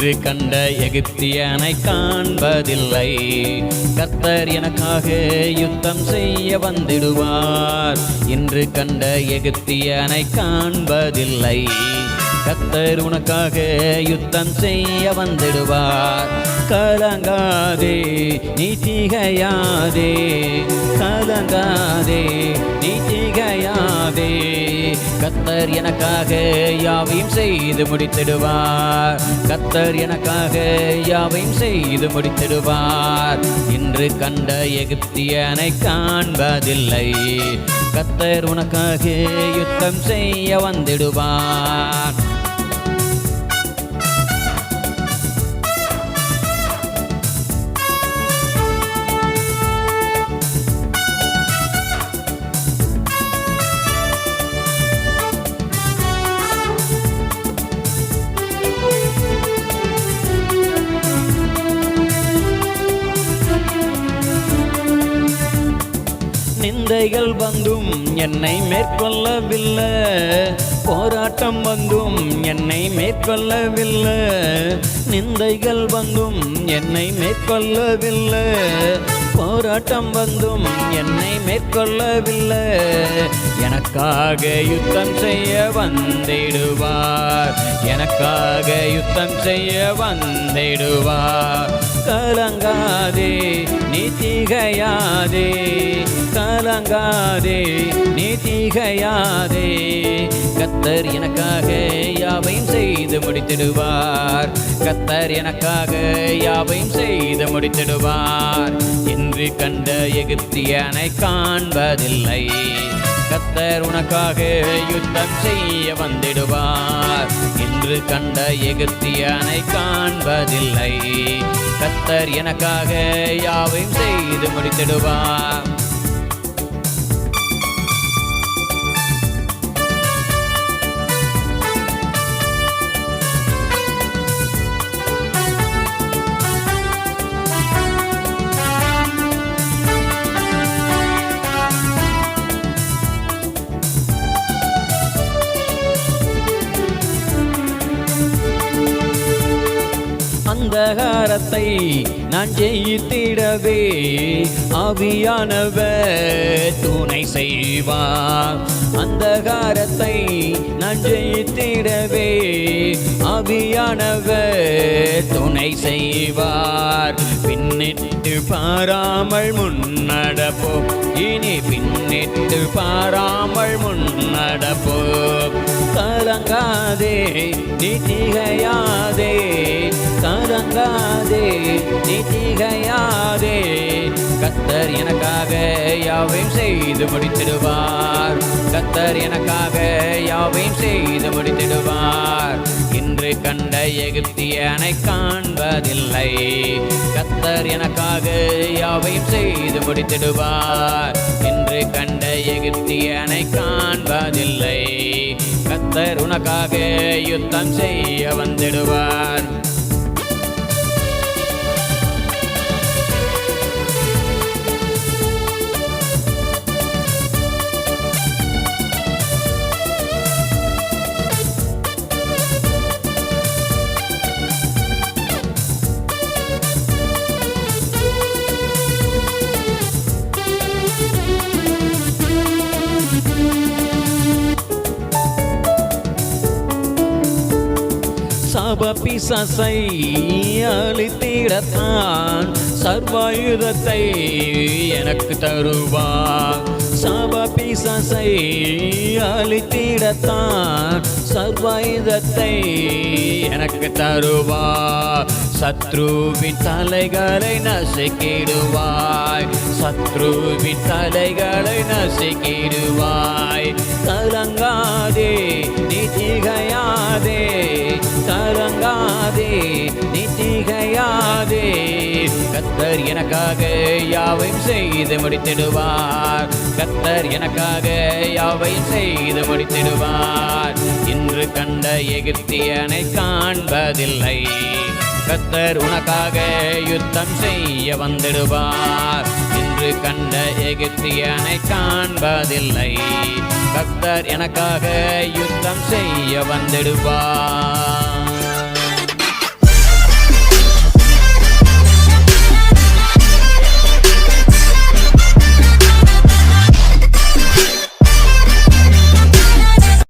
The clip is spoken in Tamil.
இன்று கண்ட எகிப்தியனை காண்பதில்லை. கர்த்தர் எனக்காக யுத்தம் செய்ய வந்திடுவார். இன்று கண்ட எகிப்தியனை காண்பதில்லை. கர்த்தர் உனக்காக யுத்தம் செய்ய வந்திடுவார். கலங்காதே நீ திகையாதே, கலங்காதே நீ திகையாதே. கர்த்தர் எனக்காக யாவையும் செய்து முடித்திடுவார். கர்த்தர் எனக்காக யாவையும் செய்து முடித்திடுவார். இன்று கண்ட எகிப்தியனை காண்பதில்லை. கர்த்தர் உனக்காக யுத்தம் செய்ய வந்திடுவார். நிந்தைகள் வந்தும் என்னை மேற்கொள்ளவில்லை. போராட்டம் வந்தும் என்னை மேற்கொள்ளவில்லை. நிந்தைகள் வந்தும் என்னை மேற்கொள்ளவில்லை. போராட்டம் வந்தும் என்னை மேற்கொள்ளவில்லை. எனக்காக யுத்தம் செய்ய வந்திடுவார். எனக்காக யுத்தம் செய்ய வந்திடுவார். கலங்காதே நீ திகையாதே, கலங்காதே நீ திகையாதே. கர்த்தர் எனக்காக யாவையும் செய்து முடித்திடுவார். கர்த்தர் எனக்காக யாவையும் செய்து முடித்திடுவார். இன்று கண்ட எகிப்தியனை காண்பதில்லை. கர்த்தர் உனக்காக யுத்தம் செய்ய வந்திடுவார். இன்று கண்ட எகிப்தியனை காண்பதில்லை. கர்த்தர் எனக்காக யாவையும் செய்து முடித்திடுவார். அந்தகாரத்தை நான் ஜெயித்திடவே ஆவியானவர் துணை செய்வார். அந்தகாரத்தை நான் ஜெயித்திடவே ஆவியானவர் துணை செய்வார். பின்னிட்டு பாராமல் முன்னடப்போம், இனி பின்னிட்டு பாராமல் முன்னடப்போம். கலங்காதே நீ திகையாதே, கலங்காதே நீ திகையாதே. கர்த்தர் எனக்காக யாவையும் செய்து முடித்திடுவார். கர்த்தர் எனக்காக யாவையும் செய்து முடித்திடுவார். இன்று கண்ட எகிப்தியனை காண்பதில்லை. கர்த்தர் எனக்காக யாவையும் செய்து முடித்திடுவார். இன்று கண்ட எகிப்தியனை காண்பதில்லை. கர்த்தர் உனக்காக யுத்தம் செய்ய வந்திடுவார். சாபபிசாசை அழித்திடத்தான் சர்வாயுதத்தை எனக்கு தருவார். சாபபிசாசை அழித்திடத்தான் சர்வாயுதத்தை எனக்கு தருவார். சத்ருவின் தலைகளை நசுக்கிடுவாய், சத்ருவின் தலைகளை நசுக்கிடுவாய். கலங்காதே நீ திகையாதே, கலங்காதே நீ திகையாதே. கர்த்தர் எனக்காக யாவையும் செய்து முடித்திடுவார். கர்த்தர் எனக்காக யாவையும் செய்து முடித்திடுவார். இன்று கண்ட எகிப்தியனை காண்பதில்லை. கர்த்தர் உனக்காக யுத்தம் செய்ய வந்திடுவார். இன்று கண்ட எகிப்தியனை காண்பதில்லை. கர்த்தர் எனக்காக யுத்தம் செய்ய வந்திடுவார்.